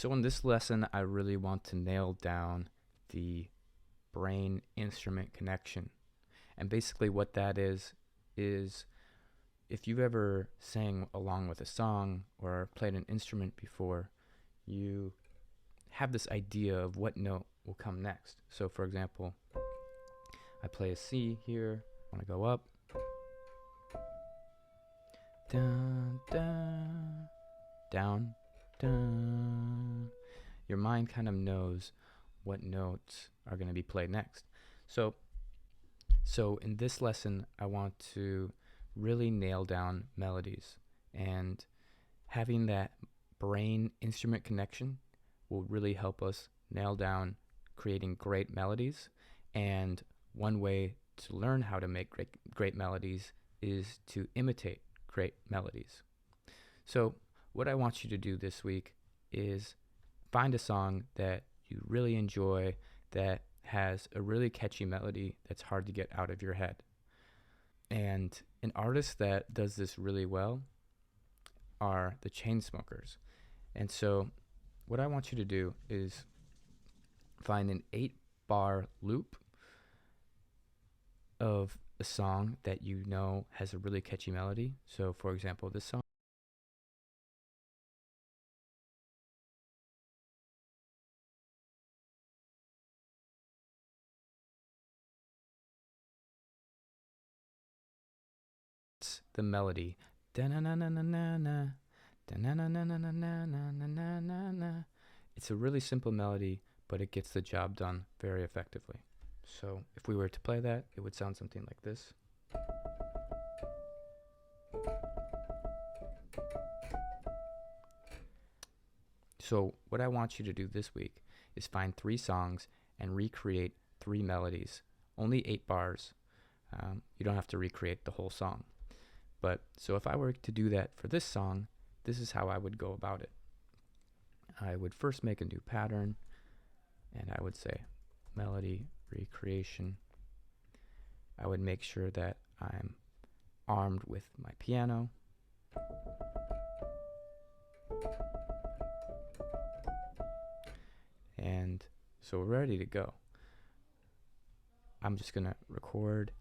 So in this lesson, I really want to nail down the brain instrument connection. And basically what that is if you've ever sang along with a song or played an instrument before, you have this idea of what note will come next. So for example, I play a C here, I want to go up, dun, dun, down, dun. Your mind kind of knows what notes are going to be played next. So in this lesson, I want to really nail down melodies, and having that brain instrument connection will really help us nail down creating great melodies. And one way to learn how to make great melodies is to imitate great melodies. So what I want you to do this week is find a song that you really enjoy that has a really catchy melody that's hard to get out of your head. And an artist that does this really well are the Chainsmokers. And so what I want you to do is find an 8-bar loop of a song that you know has a really catchy melody. So for example, this song. The melody. It's a really simple melody, but it gets the job done very effectively. So if we were to play that, it would sound something like this. So what I want you to do this week is find 3 songs and recreate 3 melodies. Only 8 bars. You don't have to recreate the whole song. But so if I were to do that for this song, this is how I would go about it. I would first make a new pattern, and I would say melody recreation. I would make sure that I'm armed with my piano. And so we're ready to go. I'm just going to record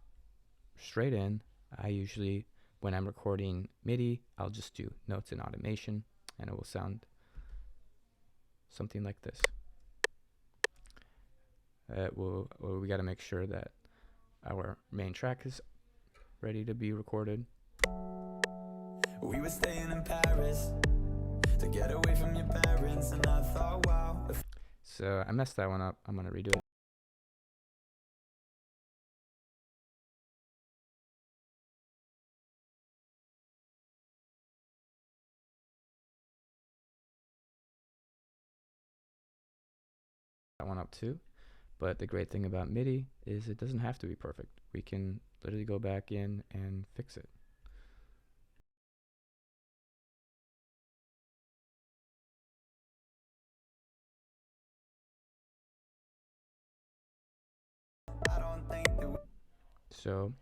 straight in. I usually, when I'm recording MIDI, I'll just do notes and automation, and it will sound something like this. We got to make sure that our main track is ready to be recorded. We were staying in Paris to get away from your parents, and I thought, wow. So I messed that one up. I'm going to redo it. That one up too. But the great thing about MIDI is it doesn't have to be perfect. We can literally go back in and fix it. So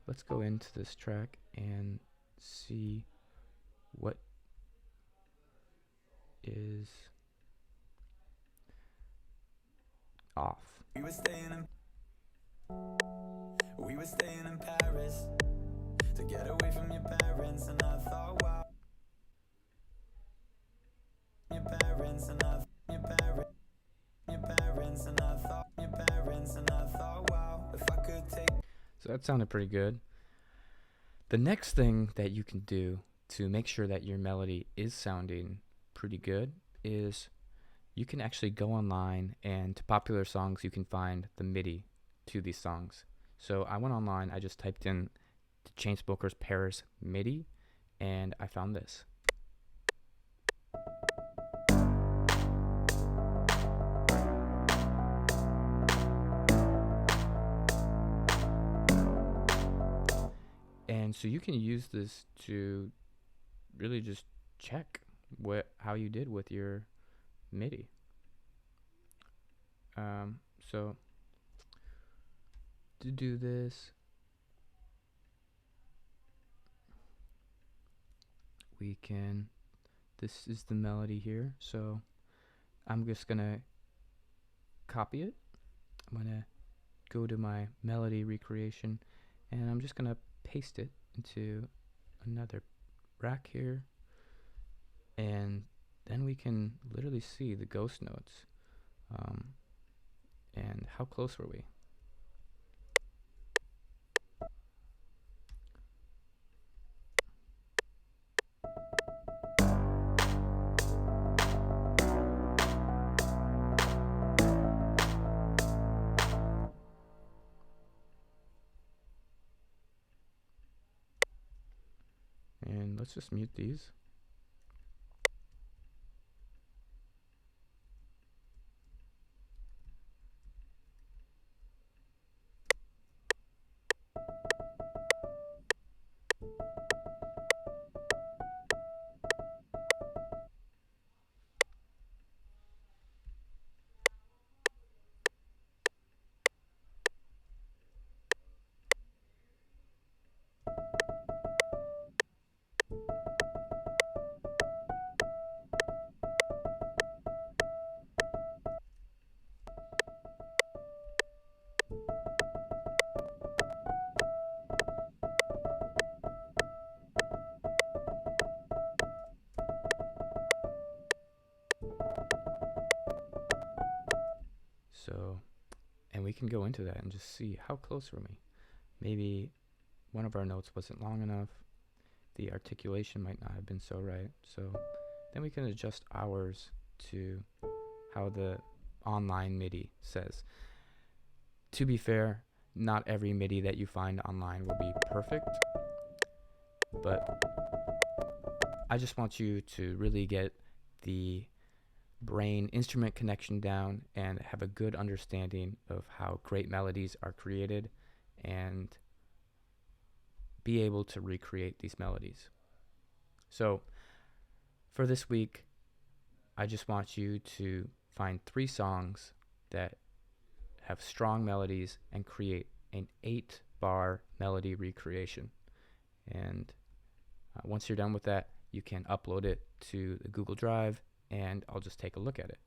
let's go into this track and see what is off. We were staying in Paris to get away from your parents, and I thought, wow. Your parents, and I thought, wow, if I could take. So that sounded pretty good. The next thing that you can do to make sure that your melody is sounding pretty good is you can actually go online, and to popular songs you can find the MIDI to these songs. So I went online, I just typed in the Chainsmokers Paris MIDI, and I found this. And so you can use this to really just check how you did with your MIDI. So to do this, this is the melody here. So I'm just going to copy it. I'm going to go to my melody recreation, and I'm just going to paste it into another rack here. And then we can literally see the ghost notes. And how close were we? And let's just mute these. So, and we can go into that and just see how close were we. Maybe one of our notes wasn't long enough. The articulation might not have been so right. So then we can adjust ours to how the online MIDI says. To be fair, not every MIDI that you find online will be perfect, but I just want you to really get the brain instrument connection down and have a good understanding of how great melodies are created and be able to recreate these melodies. So for this week, I just want you to find 3 songs that have strong melodies and create an 8-bar melody recreation. And once you're done with that, you can upload it to the Google Drive, and I'll just take a look at it.